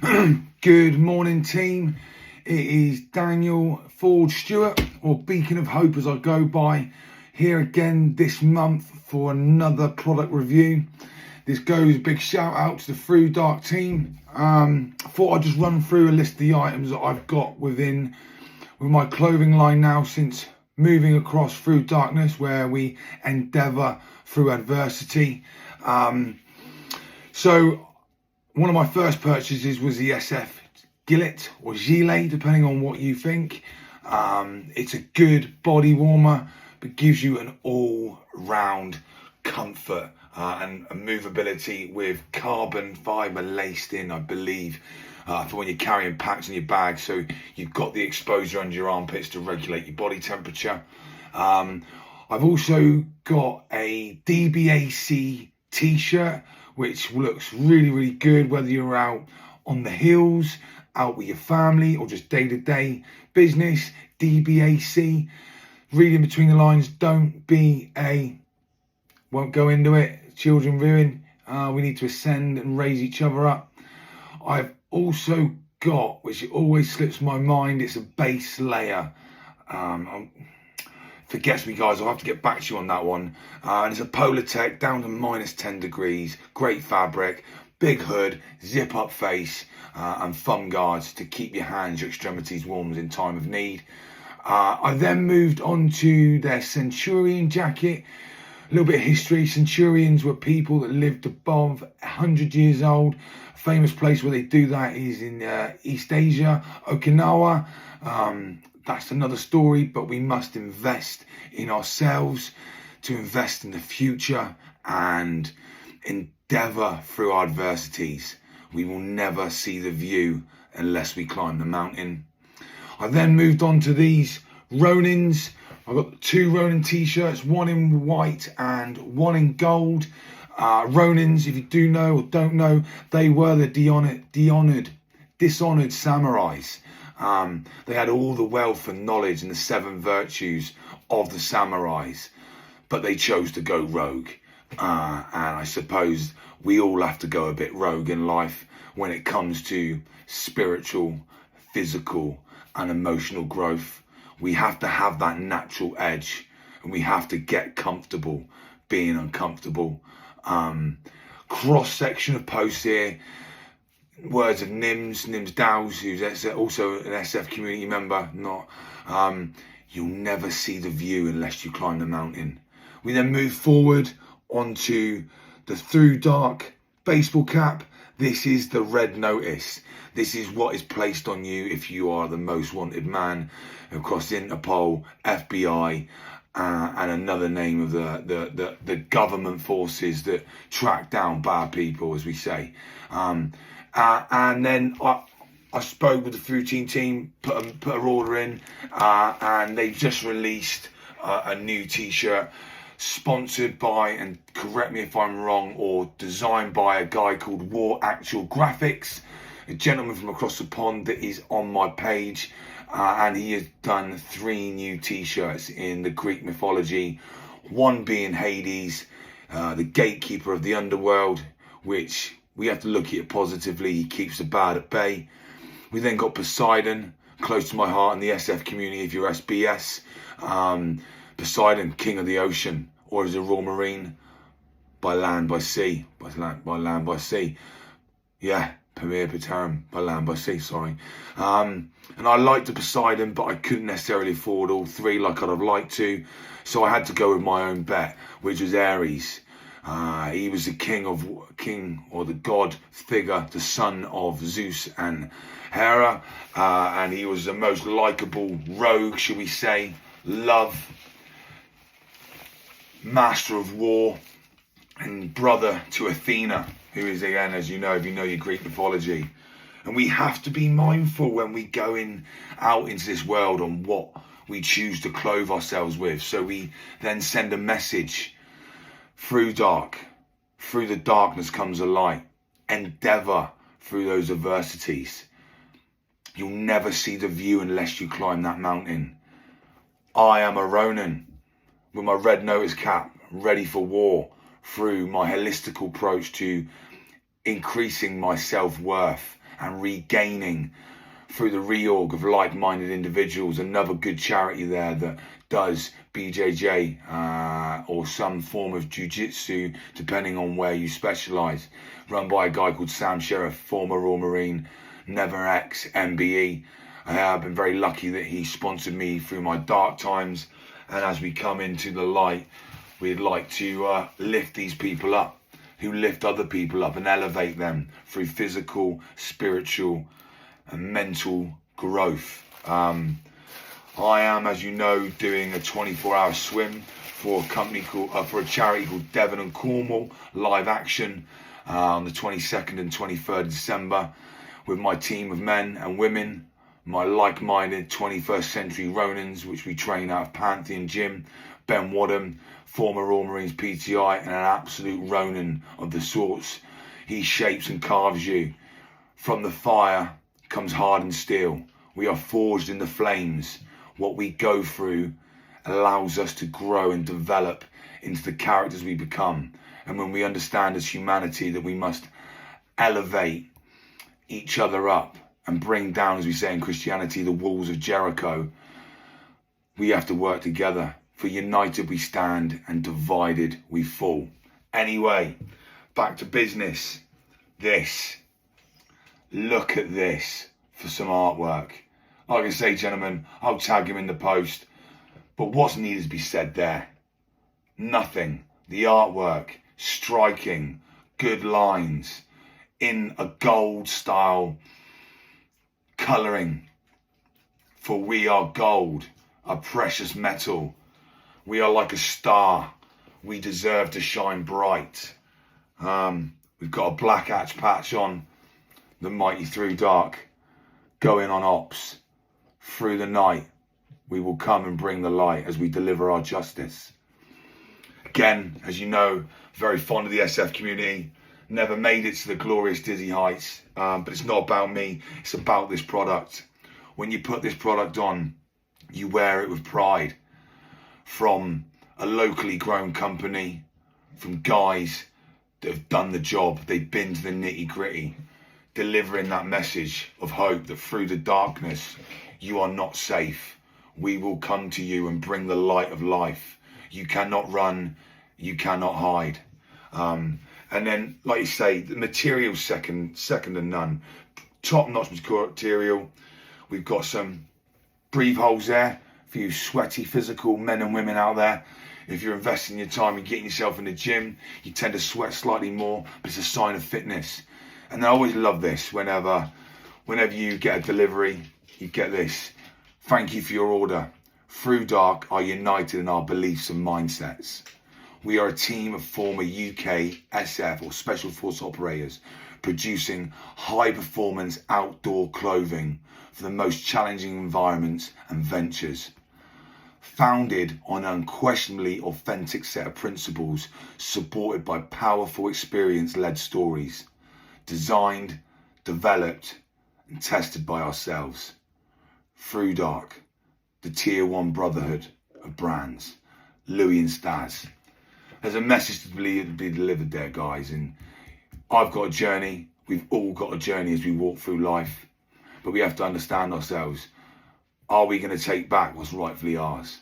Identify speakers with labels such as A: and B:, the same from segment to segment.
A: Good morning, team. It is Daniel Ford Stewart, or Beacon of Hope as I go by, here again this month for another product review. This goes big shout out to the ThruDark team. I thought I'd just run through a list of the items that I've got with my clothing line now since moving across through darkness, where we endeavour through adversity. So one of my first purchases was the SF Gillet or Gilet, depending on what you think. It's a good body warmer, but gives you an all-round comfort and movability with carbon fibre laced in, I believe, for when you're carrying packs in your bag. So you've got the exposure under your armpits to regulate your body temperature. I've also got a DBAC t-shirt, which looks really good, whether you're out on the hills, out with your family, or just day-to-day business. DBAC, reading between the lines, don't be won't go into it, children viewing. We need to ascend and raise each other up. I've also got, which always slips my mind, it's a base layer. Forgets me, guys, I'll have to get back to you on that one. And it's a Polartec down to -10 degrees, great fabric, big hood, zip up face, and thumb guards to keep your hands, your extremities warm in time of need. I then moved on to their Centurion jacket. A little bit of history. Centurions were people that lived above 100 years old. A famous place where they do that is in East Asia, Okinawa. That's another story, but we must invest in ourselves to invest in the future and endeavour through our adversities. We will never see the view unless we climb the mountain. I then moved on to these Ronins. I've got 2 Ronin t-shirts, one in white and one in gold. Ronins, if you do know or don't know, they were the dishonored samurais. They had all the wealth and knowledge and the 7 virtues of the samurais, but they chose to go rogue. And I suppose we all have to go a bit rogue in life when it comes to spiritual, physical, and emotional growth. We have to have that natural edge, and we have to get comfortable being uncomfortable. Cross section of posts here. Words of Nims Dows, who's also an SF community member. You'll never see the view unless you climb the mountain. We then move forward onto the ThruDark baseball cap. This is the red notice. This is what is placed on you if you are the most wanted man across Interpol, FBI, and another name of the government forces that track down bad people, as we say. And then I spoke with the Fruitine team, put an order in, and they've just released a new t-shirt sponsored by, and correct me if I'm wrong, or designed by a guy called War Actual Graphics, a gentleman from across the pond that is on my page, and he has done 3 new t-shirts in the Greek mythology, one being Hades, the gatekeeper of the underworld, which we have to look at it positively. He keeps the bad at bay. We then got Poseidon, close to my heart in the SF community if you're SBS. Poseidon, king of the ocean, or as a Royal Marine, by land, by sea. By land, by sea. Yeah, Premier Paterum, by land, by sea, sorry. And I liked the Poseidon, but I couldn't necessarily afford all 3 like I'd have liked to. So I had to go with my own bet, which was Ares. He was the king or the god figure, the son of Zeus and Hera, and he was the most likable rogue, shall we say, love, master of war, and brother to Athena, who is, again, as you know, if you know your Greek mythology. And we have to be mindful when we go out into this world on what we choose to clothe ourselves with. So we then send a message. Through the darkness comes a light. Endeavour through those adversities. You'll never see the view unless you climb that mountain. I am a Ronin with my red notice cap, ready for war, through my holistical approach to increasing my self-worth and regaining through the reorg of like-minded individuals. Another good charity there that does BJJ or some form of jiu-jitsu, depending on where you specialise, run by a guy called Sam Sheriff, former Royal Marine, never ex MBE. I have been very lucky that he sponsored me through my dark times, and as we come into the light, we'd like to lift these people up who lift other people up and elevate them through physical, spiritual and mental growth. I am, as you know, doing a 24-hour swim for a company called, for a charity called Devon and Cornwall, live action on the 22nd and 23rd of December with my team of men and women, my like-minded 21st century Ronins, which we train out of Pantheon Gym, Ben Wadham, former Royal Marines PTI, and an absolute Ronin of the sorts. He shapes and carves you. From the fire comes hardened steel. We are forged in the flames. What we go through allows us to grow and develop into the characters we become. And when we understand as humanity that we must elevate each other up and bring down, as we say in Christianity, the walls of Jericho, we have to work together. For united we stand and divided we fall. Anyway, back to business. Look at this for some artwork. Like I say, gentlemen, I'll tag him in the post. But what's needed to be said there? Nothing. The artwork, striking, good lines, in a gold style colouring. For we are gold, a precious metal. We are like a star. We deserve to shine bright. We've got a black hatch patch on, the mighty ThruDark, going on ops. Through the night, we will come and bring the light as we deliver our justice. Again, as you know, very fond of the SF community. Never made it to the glorious dizzy heights, but it's not about me. It's about this product. When you put this product on, you wear it with pride. From a locally grown company, from guys that have done the job. They've been to the nitty gritty, delivering that message of hope that through the darkness, you are not safe. We will come to you and bring the light of life. You cannot run, you cannot hide. And then, like you say, the material second to none. Top-notch material. We've got some breathe holes there for you sweaty physical men and women out there. If you're investing your time in getting yourself in the gym, you tend to sweat slightly more, but it's a sign of fitness. And I always love this whenever you get a delivery, you get this. Thank you for your order. ThruDark are united in our beliefs and mindsets. We are a team of former UK SF or Special Force operators producing high performance outdoor clothing for the most challenging environments and ventures. Founded on an unquestionably authentic set of principles supported by powerful experience-led stories. Designed, developed and tested by ourselves. ThruDark, the tier 1 brotherhood of brands. Louis and Staz. There's a message to be delivered there, guys, and I've got a journey. We've all got a journey as we walk through life, but we have to understand ourselves. Are we going to take back what's rightfully ours?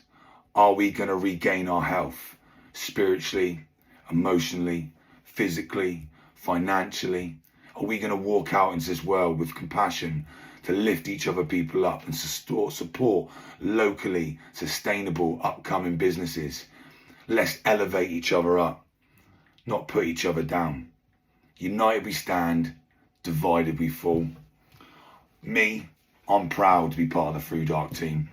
A: Are we going to regain our health spiritually, emotionally, physically, financially? Are we going to walk out into this world with compassion to lift each other people up and support locally sustainable upcoming businesses? Let's elevate each other up, not put each other down. United we stand, divided we fall. Me, I'm proud to be part of the ThruDark team.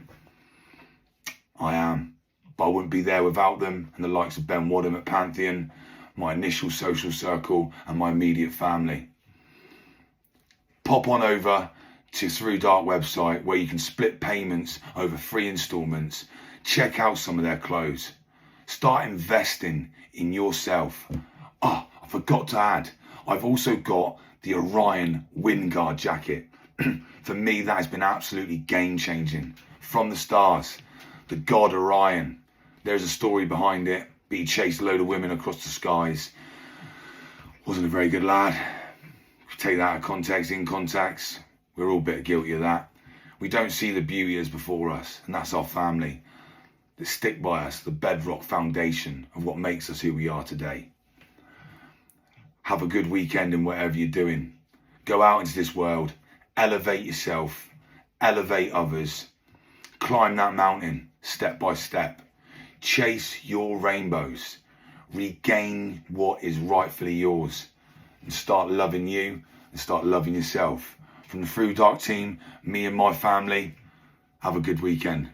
A: I am, but I wouldn't be there without them and the likes of Ben Wadham at Pantheon, my initial social circle and my immediate family. Pop on over to ThruDark website where you can split payments over 3 installments. Check out some of their clothes. Start investing in yourself. I forgot to add, I've also got the Orion wind guard jacket. For me, that has been absolutely game-changing. From the stars, the god Orion. There's a story behind it, but he chased a load of women across the skies. Wasn't a very good lad. take that out of context, in context. We're all a bit guilty of that. We don't see the beauty as before us, and that's our family. That stick by us, the bedrock foundation of what makes us who we are today. Have a good weekend in whatever you're doing. Go out into this world, elevate yourself, elevate others, climb that mountain step by step, chase your rainbows, regain what is rightfully yours, and start loving you and start loving yourself. From the ThruDark team, me and my family, have a good weekend.